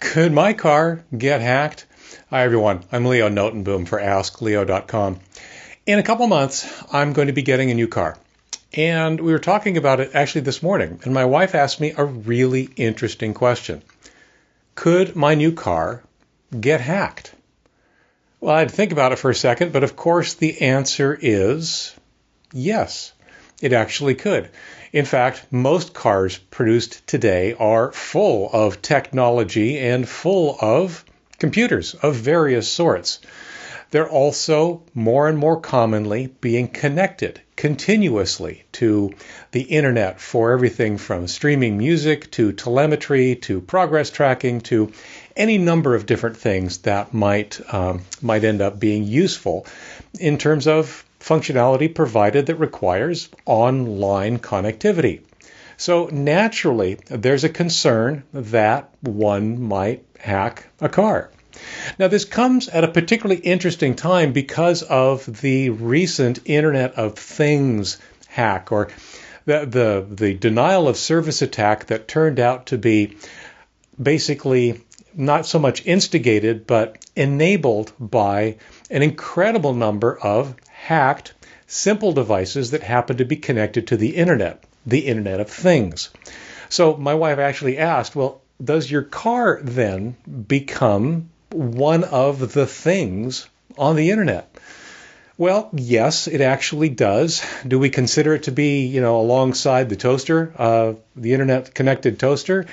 Could my car get hacked? Hi, everyone. I'm Leo Notenboom for AskLeo.com. In a couple months, I'm going to be getting a new car. And we were talking about it actually this morning, and my wife asked me a really interesting question. Could my new car get hacked? Well, I had to think about it for a second, but of course the answer is yes, it actually could. In fact, most cars produced today are full of technology and full of computers of various sorts. They're also more and more commonly being connected continuously to the internet for everything from streaming music to telemetry to progress tracking to any number of different things that might end up being useful in terms of functionality provided that requires online connectivity. So naturally, there's a concern that one might hack a car. Now, this comes at a particularly interesting time because of the recent Internet of Things hack, or the denial of service attack that turned out to be basically not so much instigated, but enabled by an incredible number of hacked, simple devices that happen to be connected to the Internet of Things. So my wife actually asked, well, does your car then become one of the things on the Internet? Well, yes, it actually does. Do we consider it to be, alongside the toaster, the Internet-connected toaster?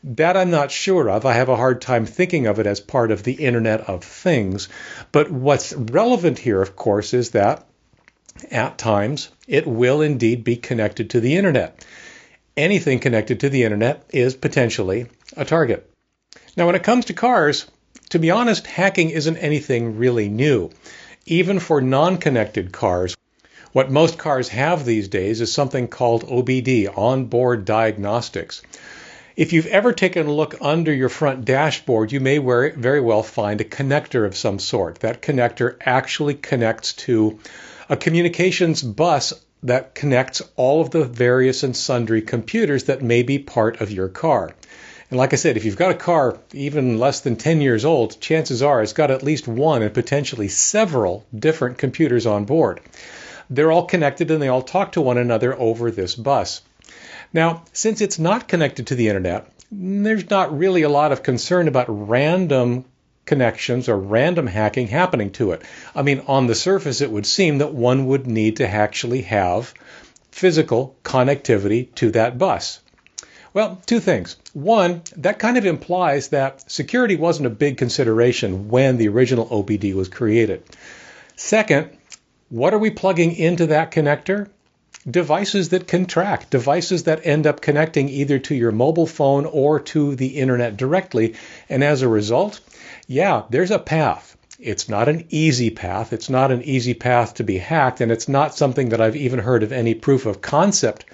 That I'm not sure of. I have a hard time thinking of it as part of the Internet of Things. But what's relevant here, of course, is that at times it will indeed be connected to the Internet. Anything connected to the Internet is potentially a target. Now, when it comes to cars, to be honest, hacking isn't anything really new. Even for non-connected cars, what most cars have these days is something called OBD, onboard diagnostics. If you've ever taken a look under your front dashboard, you may very well find a connector of some sort. That connector actually connects to a communications bus that connects all of the various and sundry computers that may be part of your car. And like I said, if you've got a car even less than 10 years old, chances are it's got at least one and potentially several different computers on board. They're all connected and they all talk to one another over this bus. Now, since it's not connected to the Internet, there's not really a lot of concern about random connections or random hacking happening to it. I mean, on the surface, it would seem that one would need to actually have physical connectivity to that bus. Well, two things. One, that kind of implies that security wasn't a big consideration when the original OBD was created. Second, what are we plugging into that connector? Devices that can track, devices that end up connecting either to your mobile phone or to the Internet directly. And as a result, yeah, there's a path. It's not an easy path. It's not an easy path to be hacked, and it's not something that I've even heard of any proof of concept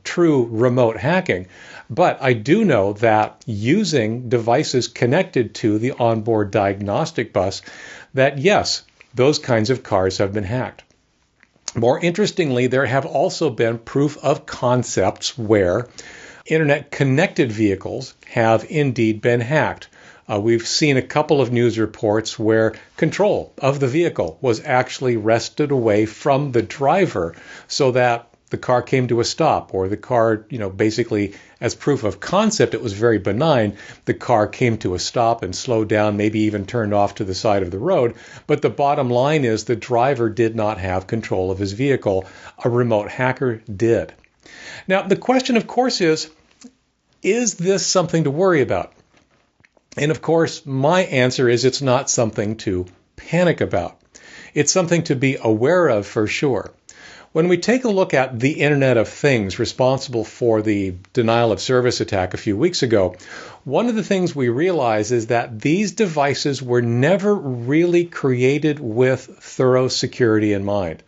true remote hacking. But I do know that using devices connected to the onboard diagnostic bus, that yes, those kinds of cars have been hacked. More interestingly, there have also been proof of concepts where Internet-connected vehicles have indeed been hacked. We've seen a couple of news reports where control of the vehicle was actually wrested away from the driver so that the car came to a stop, or the car, basically as proof of concept, it was very benign. The car came to a stop and slowed down, maybe even turned off to the side of the road. But the bottom line is the driver did not have control of his vehicle. A remote hacker did. Now, the question, of course, is this something to worry about? And of course, my answer is it's not something to panic about. It's something to be aware of for sure. When we take a look at the Internet of Things responsible for the denial of service attack a few weeks ago, one of the things we realize is that these devices were never really created with thorough security in mind.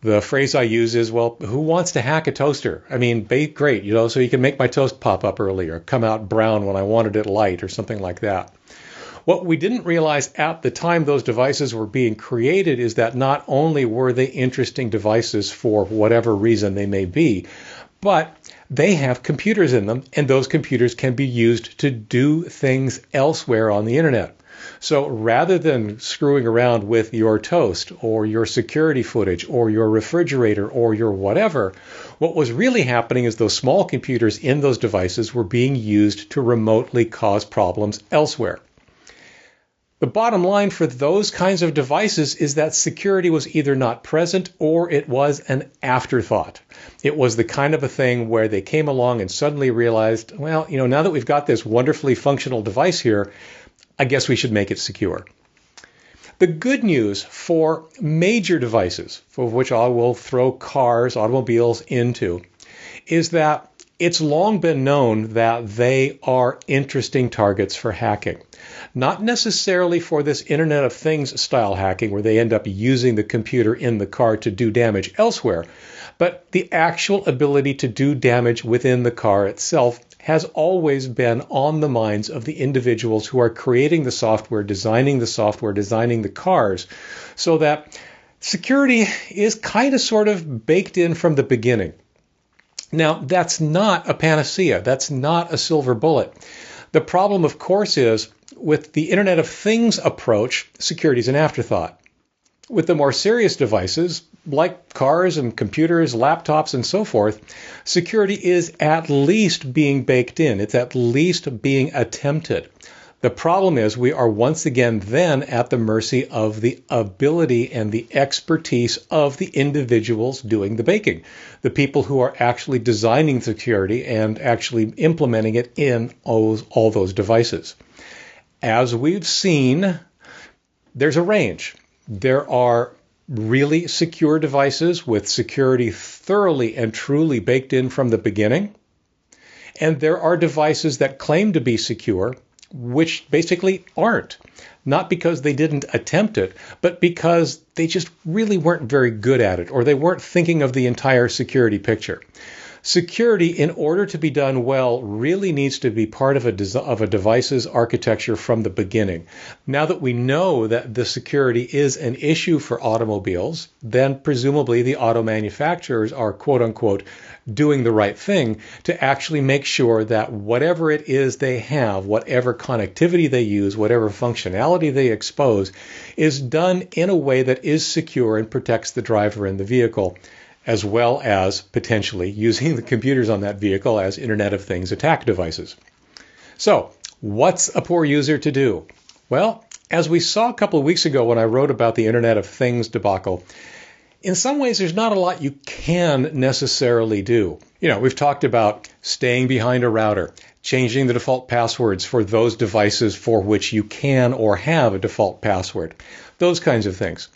The phrase I use is, well, who wants to hack a toaster? I mean, bake great, so you can make my toast pop up early or come out brown when I wanted it light or something like that. What we didn't realize at the time those devices were being created is that not only were they interesting devices for whatever reason they may be, but they have computers in them, and those computers can be used to do things elsewhere on the internet. So rather than screwing around with your toast or your security footage or your refrigerator or your whatever, what was really happening is those small computers in those devices were being used to remotely cause problems elsewhere. The bottom line for those kinds of devices is that security was either not present or it was an afterthought. It was the kind of a thing where they came along and suddenly realized, well, now that we've got this wonderfully functional device here, I guess we should make it secure. The good news for major devices, for which I will throw cars, automobiles into, is that it's long been known that they are interesting targets for hacking. Not necessarily for this Internet of Things style hacking where they end up using the computer in the car to do damage elsewhere, but the actual ability to do damage within the car itself has always been on the minds of the individuals who are creating the software, designing the cars, so that security is kind of sort of baked in from the beginning. Now, that's not a panacea. That's not a silver bullet. The problem, of course, is with the Internet of Things approach, security is an afterthought. With the more serious devices, like cars and computers, laptops, and so forth, security is at least being baked in. It's at least being attempted. The problem is we are once again then at the mercy of the ability and the expertise of the individuals doing the baking, the people who are actually designing security and actually implementing it in all those devices. As we've seen, there's a range. There are really secure devices with security thoroughly and truly baked in from the beginning. And there are devices that claim to be secure, which basically aren't. Not because they didn't attempt it, but because they just really weren't very good at it, or they weren't thinking of the entire security picture. Security, in order to be done well, really needs to be part of a device's architecture from the beginning. Now that we know that the security is an issue for automobiles, then presumably the auto manufacturers are, quote unquote, doing the right thing to actually make sure that whatever it is they have, whatever connectivity they use, whatever functionality they expose, is done in a way that is secure and protects the driver and the vehicle, as well as potentially using the computers on that vehicle as Internet of Things attack devices. So, what's a poor user to do? Well, as we saw a couple of weeks ago when I wrote about the Internet of Things debacle, in some ways there's not a lot you can necessarily do. We've talked about staying behind a router, changing the default passwords for those devices for which you can or have a default password, those kinds of things.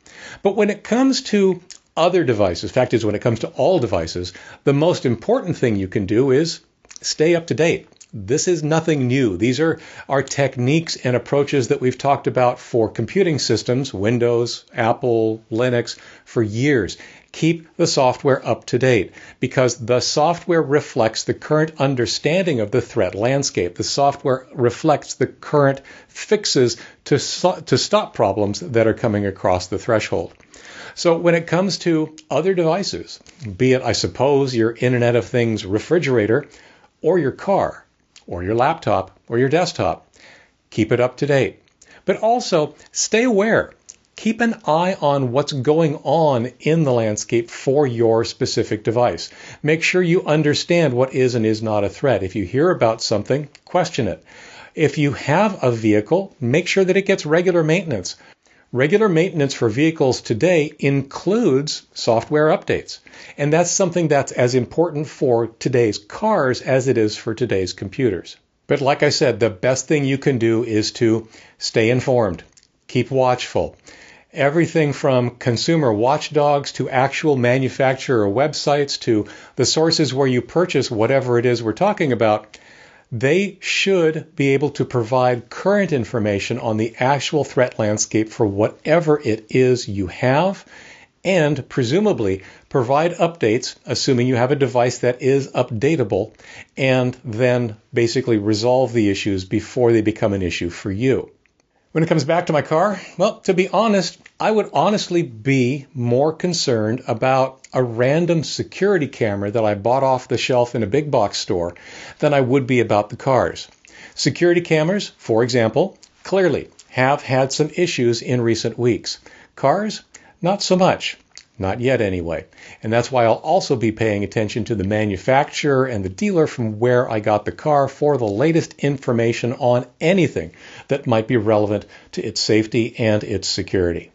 But when it comes to other devices, fact is, when it comes to all devices, the most important thing you can do is stay up to date. This is nothing new. These are our techniques and approaches that we've talked about for computing systems, Windows, Apple, Linux, for years. Keep the software up to date because the software reflects the current understanding of the threat landscape. The software reflects the current fixes to stop problems that are coming across the threshold. So when it comes to other devices, be it, I suppose, your Internet of Things refrigerator or your car or your laptop or your desktop, keep it up to date. But also stay aware. Keep an eye on what's going on in the landscape for your specific device. Make sure you understand what is and is not a threat. If you hear about something, question it. If you have a vehicle, make sure that it gets regular maintenance. Regular maintenance for vehicles today includes software updates. And that's something that's as important for today's cars as it is for today's computers. But like I said, the best thing you can do is to stay informed, keep watchful. Everything from consumer watchdogs to actual manufacturer websites to the sources where you purchase whatever it is we're talking about, they should be able to provide current information on the actual threat landscape for whatever it is you have, and presumably provide updates, assuming you have a device that is updatable, and then basically resolve the issues before they become an issue for you. When it comes back to my car, well, to be honest, I would honestly be more concerned about a random security camera that I bought off the shelf in a big box store than I would be about the cars. Security cameras, for example, clearly have had some issues in recent weeks. Cars, not so much. Not yet anyway. And that's why I'll also be paying attention to the manufacturer and the dealer from where I got the car for the latest information on anything that might be relevant to its safety and its security.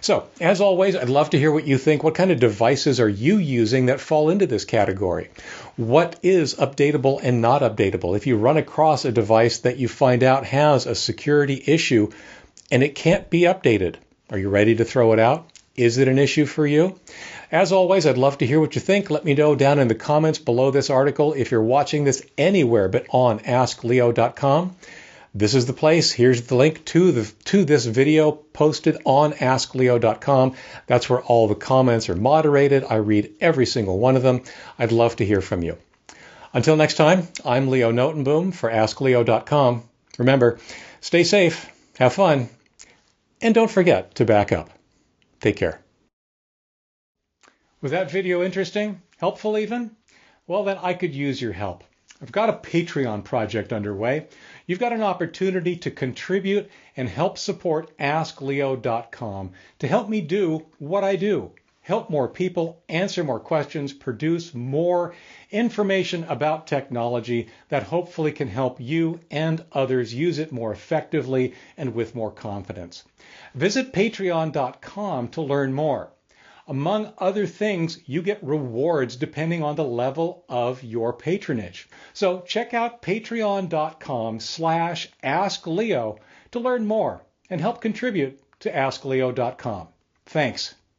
So, as always, I'd love to hear what you think. What kind of devices are you using that fall into this category? What is updatable and not updatable? If you run across a device that you find out has a security issue and it can't be updated, are you ready to throw it out? Is it an issue for you? As always, I'd love to hear what you think. Let me know down in the comments below this article. If you're watching this anywhere but on AskLeo.com, this is the place. Here's the link to this video posted on AskLeo.com. That's where all the comments are moderated. I read every single one of them. I'd love to hear from you. Until next time, I'm Leo Notenboom for AskLeo.com. Remember, stay safe, have fun, and don't forget to back up. Take care. Was that video interesting? Helpful even? Well, then I could use your help. I've got a Patreon project underway. You've got an opportunity to contribute and help support AskLeo.com to help me do what I do. Help more people, answer more questions, produce more information about technology that hopefully can help you and others use it more effectively and with more confidence. Visit patreon.com to learn more. Among other things, you get rewards depending on the level of your patronage. So check out patreon.com/AskLeo to learn more and help contribute to AskLeo.com. Thanks.